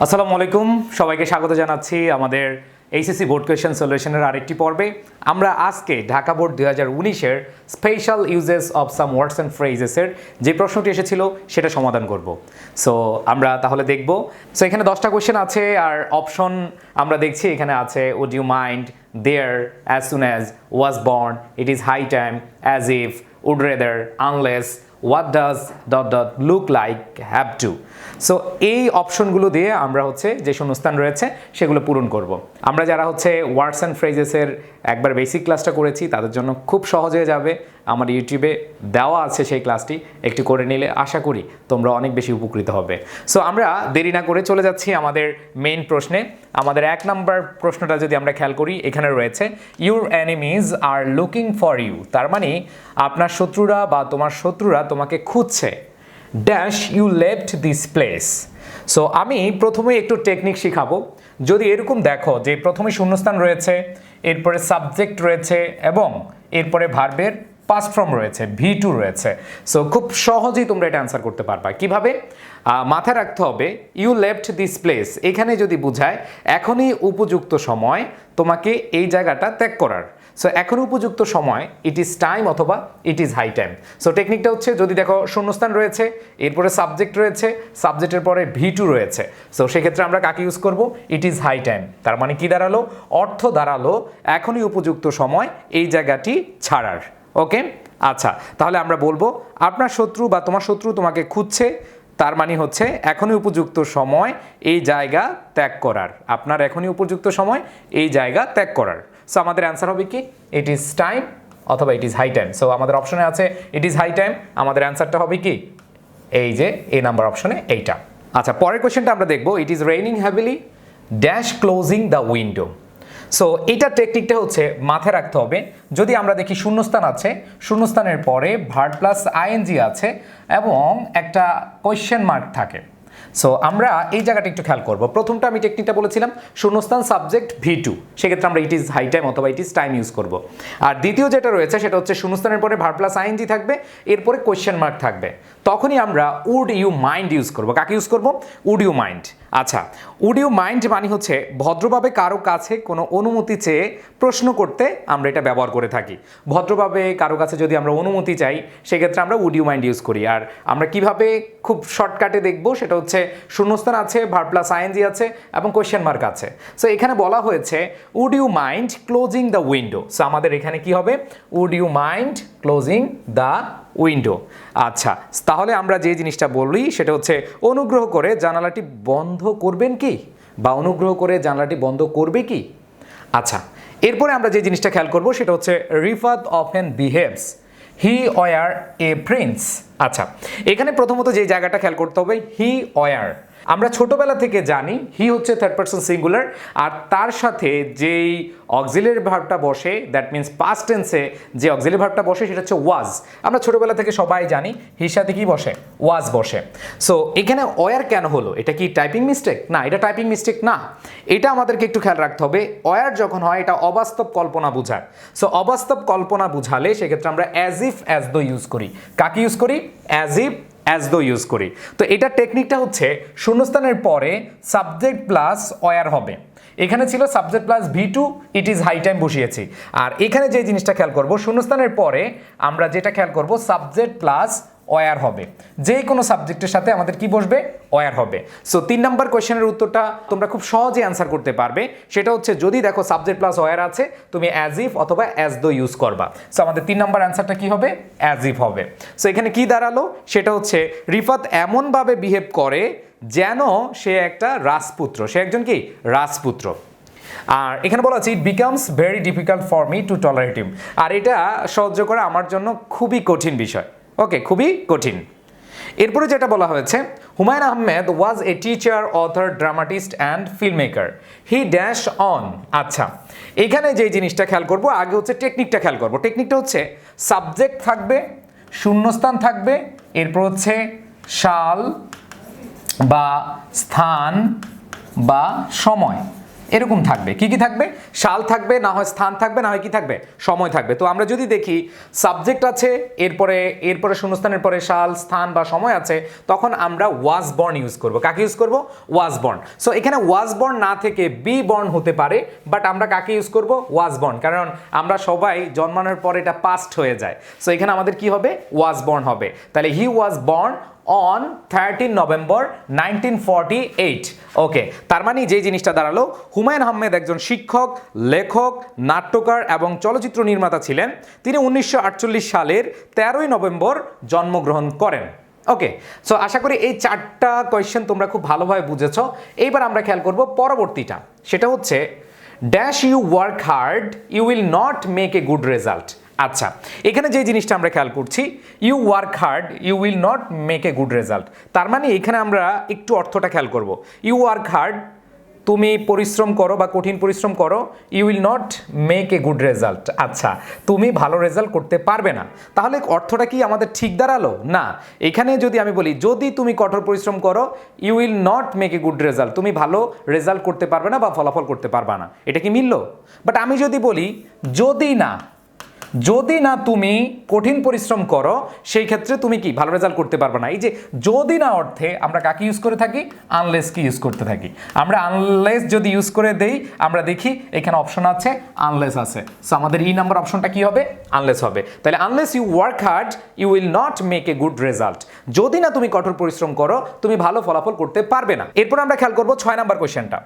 আসসালামু আলাইকুম, সবাইকে স্বাগত জানাচ্ছি আমাদের এইচএসসি বোর্ড কোয়েশ্চেন সলিউশনের আরেকটি পর্বে। আমরা আজকে ঢাকা বোর্ড 2019-এর special uses of some words and ফ্রেজেসের যে প্রশ্নটি এসেছিল সেটা সমাধান করব। সো আমরা তাহলে দেখব। সো এখানে 10টা কোয়েশ্চেন আছে আর অপশন আমরা দেখছি এখানে আছে would you mind, there, as soon as, was born, it is high time, as if, would rather, unless, what does dot dot look like, have to. So এই অপশনগুলো দিয়ে আমরা যে শূন্যস্থান রয়েছে সেগুলো পূরণ করব। আমরা যারা ওয়ার্ডস অ্যান্ড ফ্রেজেসের একবার বেসিক ক্লাসটা করেছি তাদের জন্য খুব সহজ হয়ে যাবে। আমার ইউটিউবে দেওয়া আছে সেই ক্লাসটি, একটু করে নিলে আশা করি তোমরা অনেক বেশি উপকৃত হবে। সো আমরা দেরি না করে চলে যাচ্ছি আমাদের মেইন প্রশ্নে। আমাদের 1 নম্বর প্রশ্নটা যদি আমরা খেয়াল করি, এখানে রয়েছে your enemies are looking for you. তার মানে আপনার শত্রুরা বা তোমার শত্রুরা তোমাকে খুঁজছে। Dash you left this place. So আমি প্রথমে একটু টেকনিক শিখাবো। যদি এরকম দেখো যে প্রথমে শূন্যস্থান রয়েছে, এরপরে সাবজেক্ট রয়েছে এবং এরপরে ভার্বের পাস্ট ফর্ম রয়েছে, V2 রয়েছে। সো খুব সহজেই তোমরা এটা অ্যান্সার করতে পারবা। কিভাবে? মাথায় রাখতে হবে ইউ লেফট দিস প্লেস, এখানে যদি বোঝায় এখনই উপযুক্ত সময় তোমাকে এই জায়গাটা ত্যাগ করার। সো এখন উপযুক্ত সময় ইট ইজ টাইম অথবা it is high time. So টেকনিকটা যদি দেখো শূন্যস্থান রয়েছে, এরপরে সাবজেক্ট রয়েছে, সাবজেক্টের পরে V2 রয়েছে। সো সেক্ষেত্রে আমরা কাকে ইউজ করব? It is high time. তার মানে কি দাঁড়ালো? অর্থ দাঁড়ালো এখনই উপযুক্ত সময় এই জায়গাটি ছাড়ার। ওকে, আচ্ছা, তাহলে আমরা বলবো আপনার শত্রু বা তোমার শত্রু তোমাকে খুঁজছে। তার মানে এখনই উপযুক্ত সময় এই জায়গা ত্যাগ করার। আপনার এখনই উপযুক্ত সময় এই জায়গা ত্যাগ করার। সো আমাদের অ্যান্সার হবে কি? ইট ইজ টাইম অথবা it is high time. So আমাদের অপশনে আছে ইট ইজ হাই টাইম। আমাদের অ্যান্সারটা হবে কি? এই যে এ নাম্বার অপশনে এইটা। আচ্ছা, পরের কোয়েশ্চেনটা আমরা দেখবো it is raining heavily, dash closing the window. So এটা টেকনিকটা মাথায় রাখতে হবে। যদি আমরা দেখি শূন্যস্থান আছে, শূন্যস্থানের পরে ভার্ব প্লাস আইএনজি আছে এবং একটা কোয়েশ্চেন মার্ক থাকে। সো আমরা এই জায়গাটা একটু খেয়াল করব। প্রথমটা আমি টেকনিকটা বলেছিলাম শূন্যস্থান সাবজেক্ট V2, সেক্ষেত্রে আমরা ইট ইজ হাই টাইম অথবা ইট ইজ টাইম ইউজ করব। আর দ্বিতীয় যেটা রয়েছে সেটা শূন্যস্থানের পরে ভার্ব প্লাস আইএনজি থাকবে, এরপরে কোয়েশ্চেন মার্ক থাকবে। তখনই আমরা উড ইউ মাইন্ড ইউজ করব। কাকে ইউজ করব? Would you mind. আচ্ছা, উড ইউ মাইন্ড মানে ভদ্রভাবে কারো কাছে কোনো অনুমতি চেয়ে প্রশ্ন করতে আমরা এটা ব্যবহার করে থাকি। ভদ্রভাবে কারো কাছে যদি আমরা অনুমতি চাই সেক্ষেত্রে আমরা উড ইউ মাইন্ড ইউজ করি। আর আমরা কিভাবে খুব শর্টকাটে দেখবো সেটা শূন্যস্থান আছে, ভার্ব প্লাস আইএনজি আছে এবং কোয়েশ্চেন মার্ক আছে। সো এখানে বলা হয়েছে would you mind closing the window. So আমাদের এখানে কি হবে? Would you mind closing the window. আচ্ছা, তাহলে আমরা যে জিনিসটা বলি সেটা অনুগ্রহ করে জানালাটি বন্ধ করবেন কি, বা অনুগ্রহ করে জানালাটি বন্ধ করবে কি। আচ্ছা, এরপরে আমরা যে জিনিসটা খেয়াল করব সেটা রিফাত অফেন বিহেভস, হি ওয়ার এ প্রিন্স। আচ্ছা, এখানে প্রথমত যে জায়গাটা খেয়াল করতে হবে হি ওয়ার। আমরা ছোটবেলা থেকে জানি হি থার্ড পারসন সিঙ্গুলার, আর তার সাথে যেই অক্সিলারি ভার্বটা বসে, দ্যাট মিনস পাস্ট টেন্সে যে অক্সিলারি ভার্বটা বসে সেটা ওয়াজ। আমরা ছোটবেলা থেকে সবাই জানি হির সাথে কি বসে? ওয়াজ বসে। সো এখানে ওয়ার কেন হলো? এটা কি টাইপিং মিস্টেক? না, এটা টাইপিং মিস্টেক না। এটা আমাদেরকে একটু খেয়াল রাখতে হবে। ওয়ার যখন হয় এটা অবাস্তব কল্পনা বোঝায়। সো অবাস্তব কল্পনা বুঝালে সেক্ষেত্রে আমরা as if as though use করি। কাকে ইউজ করি? As if as though use করি। তো এটা টেকনিকটা শূন্যস্থানের পরে সাবজেক্ট প্লাস ওয়ার হবে। এখানে ছিল subject plus V2, it is high time বসিয়েছি। আর এখানে যে জিনিসটা খেয়াল করব, শূন্যস্থানের পরে আমরা যেটা খেয়াল করব সাবজেক্ট প্লাস ওয়ার হবে। যে কোনো সাবজেক্টের সাথে আমাদের কি বসবে? ওয়ার হবে। সো 3 নম্বর কোয়েশ্চেনের উত্তরটা তোমরা খুব সহজে অ্যান্সার করতে পারবে। সেটা যদি দেখো সাবজেক্ট প্লাস ওয়ার আছে, তুমি অ্যাজ ইফ অথবা অ্যাজ দো ইউজ করবা। সো আমাদের 3 নম্বর অ্যান্সারটা কি হবে? অ্যাজ ইফ হবে। সো এখানে কি দাঁড়ালো? সেটা রিফাত এমনভাবে বিহেভ করে যেন সে একটা রাজপুত্র। সে একজন কি? রাজপুত্র। আর এখানে বলা আছে it becomes very difficult for me to tolerate him. আর এটা সহ্য করা আমার জন্য খুবই কঠিন বিষয়। ওকে, খুবই কঠিন। এরপরে যেটা বলা হয়েছে Humayun Ahmed was a teacher, author, dramatist and film maker, he dash on. আচ্ছা, এখানে যে জিনিসটা খেয়াল করব, আগে টেকনিকটা খেয়াল করব। টেকনিকটা সাবজেক্ট থাকবে, শূন্যস্থান থাকবে, এরপর সাল বা স্থান বা সময়, এরকম থাকবে। কি কি থাকবে? সাল থাকবে, না হয় স্থান থাকবে, না হয় কি থাকবে? সময় থাকবে। তো আমরা যদি দেখি সাবজেক্ট আছে, এরপরে শূন্যস্থানের পরে সাল, স্থান বা সময় আছে, তখন আমরা ওয়াজ বর্ন ইউজ করব। কাকে ইউজ করব? Was born. সো এখানে ওয়াজ বর্ন না থেকে বি বর্ন হতে পারে, বাট আমরা কাকে ইউজ করব? ওয়াজ বর্ন, কারণ আমরা সবাই জন্মানোর পরে এটা পাস্ট হয়ে যায়। সো এখানে আমাদের কি হবে? ওয়াজ বর্ন হবে। তাহলে হি ওয়াজ বর্ন অন 13 নভেম্বর 1948। ওকে, তার মানে যে জিনিসটা দাঁড়ালো, হুমায়ুন আহমেদ একজন শিক্ষক, লেখক, নাট্যকার এবং চলচ্চিত্র নির্মাতা ছিলেন। তিনি 1948 সালের 13 নভেম্বর জন্মগ্রহণ করেন। ওকে, সো আশা করি এই 4টা কোয়েশ্চেন তোমরা খুব ভালোভাবে বুঝেছো। এইবার আমরা খেয়াল করব পরবর্তীটা, সেটা হচ্ছে dash you work hard you will not make a good result. আচ্ছা, এখানে যে জিনিসটা আমরা খেয়াল করছি, you work hard you will not make a good result, তার মানে এখানে আমরা একটু অর্থটা খেয়াল করব। ইউ ওয়ার্ক হার্ড, তুমি পরিশ্রম করো বা কঠিন পরিশ্রম করো, you will not make a good result. আচ্ছা, তুমি ভালো রেজাল্ট করতে পারবে না। তাহলে অর্থটা কি আমাদের ঠিক দাঁড়ালো? না। এখানে যদি আমি বলি যদি তুমি কঠোর পরিশ্রম করো, you will not make a good result, তুমি ভালো রেজাল্ট করতে পারবে না বা ফলাফল করতে পারবে না, এটা কি মিললো? বাট আমি যদি বলি যদি না তুমি কঠিন পরিশ্রম করো, সেই ক্ষেত্রে তুমি কি ভালো রেজাল্ট করতে পারবে না। এই যে যদি না অর্থে আমরা কাকে ইউজ করে থাকি? আনলেস কি ইউজ করতে থাকি। আমরা আনলেস যদি ইউজ করে দেই, আমরা দেখি এখানে অপশন আছে আনলেস আছে। সো আমাদের ই নাম্বার অপশনটা কি হবে? আনলেস হবে। তাহলে unless you work hard you will not make a good result, যদি না তুমি কঠোর পরিশ্রম করো, তুমি ভালো ফলাফল করতে পারবে না। এরপর আমরা খেয়াল করব 6 নাম্বার কোয়েশ্চেনটা।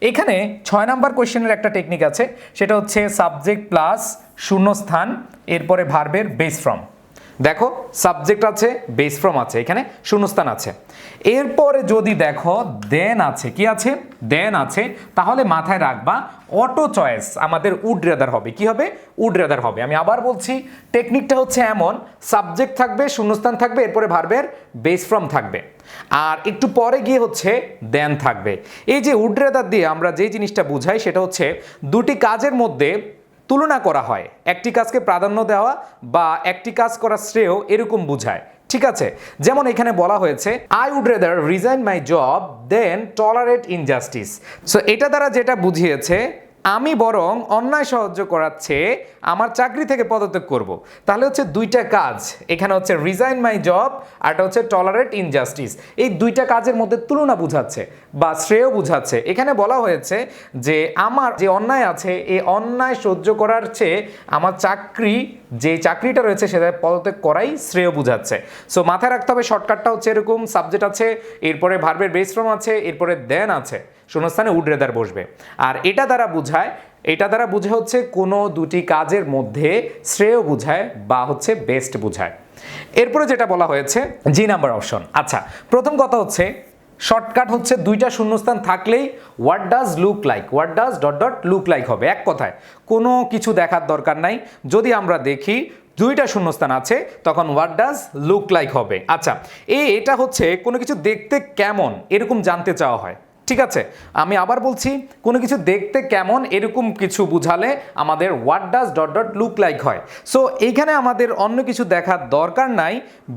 এখানে 6 নাম্বার কোয়েশ্চেনের একটা টেকনিক আছে, সেটা হচ্ছে সাবজেক্ট প্লাস শূন্যস্থান, এরপরে ভার্বের বেস ফর্ম। দেখো সাবজেক্ট আছে, বেস ফর্ম আছে, এখানে শূন্যস্থান আছে। এরপরে যদি দেখো দেন আছে, কি আছে? দেন আছে, তাহলে মাথায় রাখবা অটো চয়েস আমাদের উড রেদার হবে। কি হবে? উড রেদার হবে। আমি আবার বলছি, টেকনিকটা হচ্ছে এমন, সাবজেক্ট থাকবে, শূন্যস্থান থাকবে, এরপরে ভার্বের বেস ফর্ম থাকবে, আর একটু পরে গিয়ে হচ্ছে দেন থাকবে। এই যে উড রেদার দিয়ে আমরা যে জিনিসটা বুঝাই, সেটা হচ্ছে দুটি কাজের মধ্যে তুলনা করা হয়, একটি কাজকে প্রাধান্য দেওয়া বা একটি কাজ করা শ্রেয়, এরকম বুঝায়। ঠিক আছে, যেমন এখানে বলা হয়েছে I would rather resign my job then tolerate injustice. So এটা দ্বারা যেটা বুঝিয়েছে, আমি বরং অন্যায় সহ্য করাচ্ছে আমার চাকরি থেকে পদত্যাগ করব। তাহলে হচ্ছে দুইটা কাজ, এখানে হচ্ছে রিজাইন মাই জব আর এটা হচ্ছে টলারেট ইনজাস্টিস। এই দুইটা কাজের মধ্যে তুলনা বুঝাচ্ছে বা শ্রেয় বুঝাচ্ছে। এখানে বলা হয়েছে যে আমার যে অন্যায় আছে, এই অন্যায় সহ্য করার চেয়ে আমার যে চাকরিটা রয়েছে সেটা পদত্যাগ করাই শ্রেয় বুঝাচ্ছে। সো মাথায় রাখতে হবে, শর্টকাটটা হচ্ছে এরকম, সাবজেক্ট আছে, এরপরে ভার্বের বেস ফর্ম আছে, এরপরে দেন আছে, শূন্যস্থানে উড রেদার বসবে। আর এটা দ্বারা বুঝায় হচ্ছে কোনো দুটি কাজের মধ্যে শ্রেয় বুঝায় বা হচ্ছে বেস্ট বুঝায়। এরপরে যেটা বলা হয়েছে জি নাম্বার অপশন। আচ্ছা, প্রথম কথা হচ্ছে শর্টকাট হচ্ছে দুইটা শূন্যস্থান থাকলেই what does look like, what does dot dot look like হবে। এক কথায় কোনো কিছু দেখার দরকার নাই, যদি আমরা দেখি দুইটা শূন্যস্থান আছে তখন হোয়াট ডাজ লুক লাইক হবে। আচ্ছা, এটা হচ্ছে কোনো কিছু দেখতে কেমন এরকম জানতে চাওয়া হয়। ঠিক আছে, আমি আবার বলছি, কোনো কিছু দেখতে কেমন এরকম কিছু বুঝালে আমাদের what does dot dot look like হয়। সো এইখানে আমাদের অন্য কিছু দেখার দরকার নাই,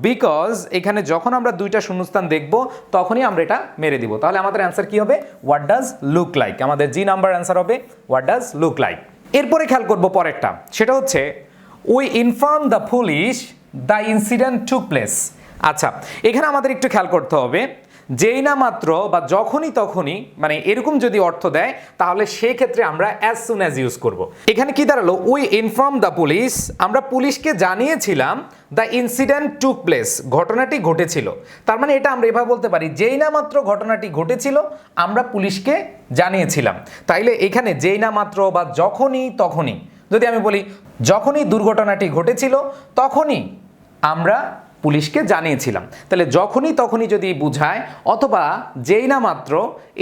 বিকজ এখানে যখন আমরা দুইটা শূন্যস্থান দেখব তখনই আমরা এটা মেরে দিব। তাহলে আমাদের অ্যান্সার কি হবে? What does look like. আমাদের জি নাম্বার অ্যান্সার হবে হোয়াট ডাজ লুক লাইক। এরপরে খেয়াল করব পরেরটা, সেটা হচ্ছে we inform the police the incident took place. আচ্ছা, এখানে আমাদের একটু খেয়াল করতে হবে, যেই না মাত্র বা যখনই তখনই, মানে এরকম যদি অর্থ দেয় তাহলে সেই ক্ষেত্রে আমরা অ্যাজ সুন অ্যাজ ইউজ করব। এখানে কি দাঁড়ালো? উই ইনফর্ম দ্য পুলিশ, আমরা পুলিশকে জানিয়েছিলাম দ্য ইনসিডেন্ট টুক প্লেস, ঘটনাটি ঘটেছিল। তার মানে এটা আমরা এভাবে বলতে পারি, যেই না মাত্র ঘটনাটি ঘটেছিল আমরা পুলিশকে জানিয়েছিলাম। তাইলে এখানে যেই না মাত্র বা যখনই তখনই, যদি আমি বলি যখনই দুর্ঘটনাটি ঘটেছিল তখনই আমরা পুলিশকে জানিয়েছিলাম, তাহলে যখনই তখনই যদি বুঝায় অথবা যেই না মাত্র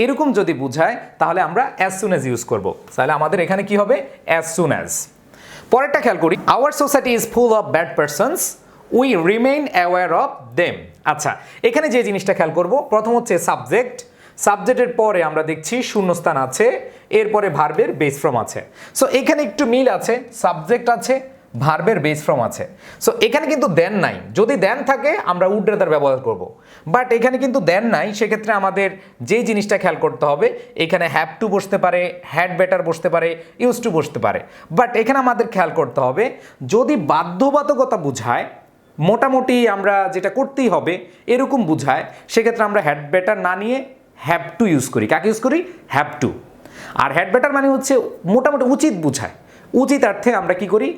এরকম যদি বুঝায় তাহলে আমরা অ্যাজ সুন অ্যাজ ইউজ করব। তাহলে আমাদের এখানে কি হবে? As soon as. পরেরটা খেয়াল করি, our society is full of bad persons we remain aware of them. আচ্ছা, এখানে যে জিনিসটা খেয়াল করব, প্রথম হচ্ছে সাবজেক্টের পরে আমরা দেখছি শূন্যস্থান আছে, এরপরে ভার্বের বেস ফর্ম আছে। সো এখানে একটু মিল আছে, সাবজেক্ট আছে, ভার্বের বেস ফর্ম আছে। সো এখানে কিন্তু দেন নাই, যদি দেন থাকে আমরা উড রাদার ব্যবহার করব, বাট এখানে কিন্তু দেন নাই, সেক্ষেত্রে আমাদের যে জিনিসটা খেয়াল করতে হবে, এখানে হ্যাভ টু বসতে পারে, হ্যাড বেটার বসতে পারে, ইউজ টু বসতে পারে, বাট এখানে আমাদের খেয়াল করতে হবে যদি বাধ্যবাধকতা বুঝায়, মোটামুটি আমরা যেটা করতেই হবে এরকম বুঝায়, সেক্ষেত্রে আমরা হ্যাড বেটার না নিয়ে হ্যাভ টু ইউজ করি। কাকে ইউজ করি? Have to. আর হ্যাড বেটার মানে হচ্ছে মোটামুটি উচিত বুঝায়, উচিত অর্থে আমরা কি করি?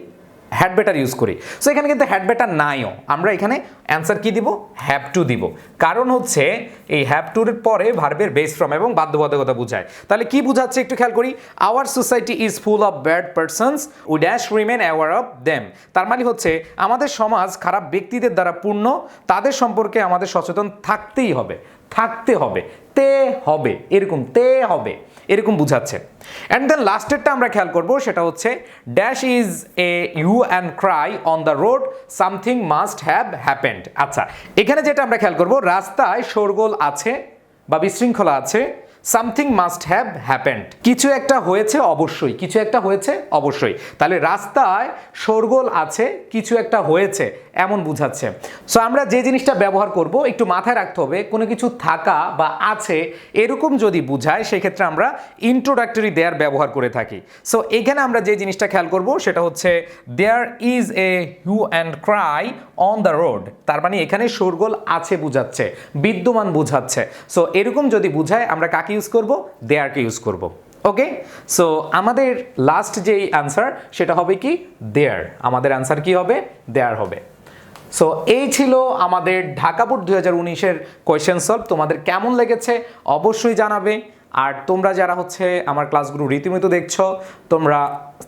হ্যাড বেটার ইউজ করি। সো এখানে কিন্তু হ্যাড বেটার নাইও, আমরা এখানে অ্যান্সার কি দিব? হ্যাভ টু দিব। কারণ হচ্ছে এই হ্যাভ টুর পরে ভার্বের বেস ফর্ম এবং বাধ্যবাধকতা বুঝায়। তাহলে কি বুঝাচ্ছে একটু খেয়াল করি, our society is full of bad persons we dash remain aware of them. তার মানে হচ্ছে আমাদের সমাজ খারাপ ব্যক্তিদের দ্বারা পূর্ণ, তাদের সম্পর্কে আমাদের সচেতন থাকতেই হবে, থাকতে হবে, তে হবে, এরকম তে হবে, এরকম বুঝাচ্ছে। অ্যান্ড দেন লাস্টেরটা আমরা খেয়াল করব, সেটা হচ্ছে dash is a you and cry on the road something must have happened. আচ্ছা, এখানে যেটা আমরা খেয়াল করব, রাস্তায় শোরগোল আছে বা বিশৃঙ্খলা আছে, সামথিং মাস্ট হ্যাভ হ্যাপেন্ড, কিছু একটা হয়েছে অবশ্যই, কিছু একটা হয়েছে অবশ্যই। তাহলে রাস্তায় শোরগোল আছে, কিছু একটা হয়েছে, এমন বুঝাচ্ছে। সো আমরা যে জিনিসটা ব্যবহার করব একটু মাথায় রাখতে হবে, কোনো কিছু থাকা বা আছে এরকম যদি বুঝায়, সেক্ষেত্রে আমরা ইন্ট্রোডাক্টরি দেয়ার ব্যবহার করে থাকি। সো এখানে আমরা যে জিনিসটা খেয়াল করব সেটা হচ্ছে there is a hue and cry on the road, তার মানে এখানে শোরগোল আছে বুঝাচ্ছে, বিদ্যমান বুঝাচ্ছে। সো এরকম যদি বুঝায় আমরা কাকে ইউজ করব? দেয়ারকে ইউজ করব। ওকে, সো আমাদের লাস্ট যেই আনসার সেটা হবে কি? দেয়ার। আমাদের আনসার কি হবে? দেয়ার হবে। সো এই ছিল আমাদের ঢাকা বোর্ড 2019-এর কোয়েশ্চেন সলভ। তোমাদের কেমন লেগেছে অবশ্যই জানাবে। আর তোমরা যারা হচ্ছে আমার ক্লাসগুলো রীতিমতো দেখছো, তোমরা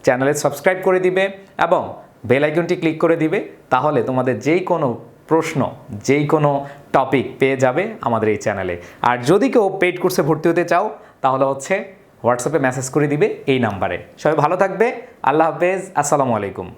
চ্যানেলে সাবস্ক্রাইব করে দিবে এবং বেল আইকনটি ক্লিক করে দিবে, তাহলে তোমাদের যেই কোনো প্রশ্ন, যেই কোনো টপিক পেয়ে যাবে আমাদের এই চ্যানেলে। আর যদি কেউ পেইড কোর্সে ভর্তি হতে চাও, তাহলে হচ্ছে হোয়াটসঅ্যাপে মেসেজ করে দিবে এই নাম্বারে। সবাই ভালো থাকবে, আল্লাহ হাফেজ, আসসালামু আলাইকুম।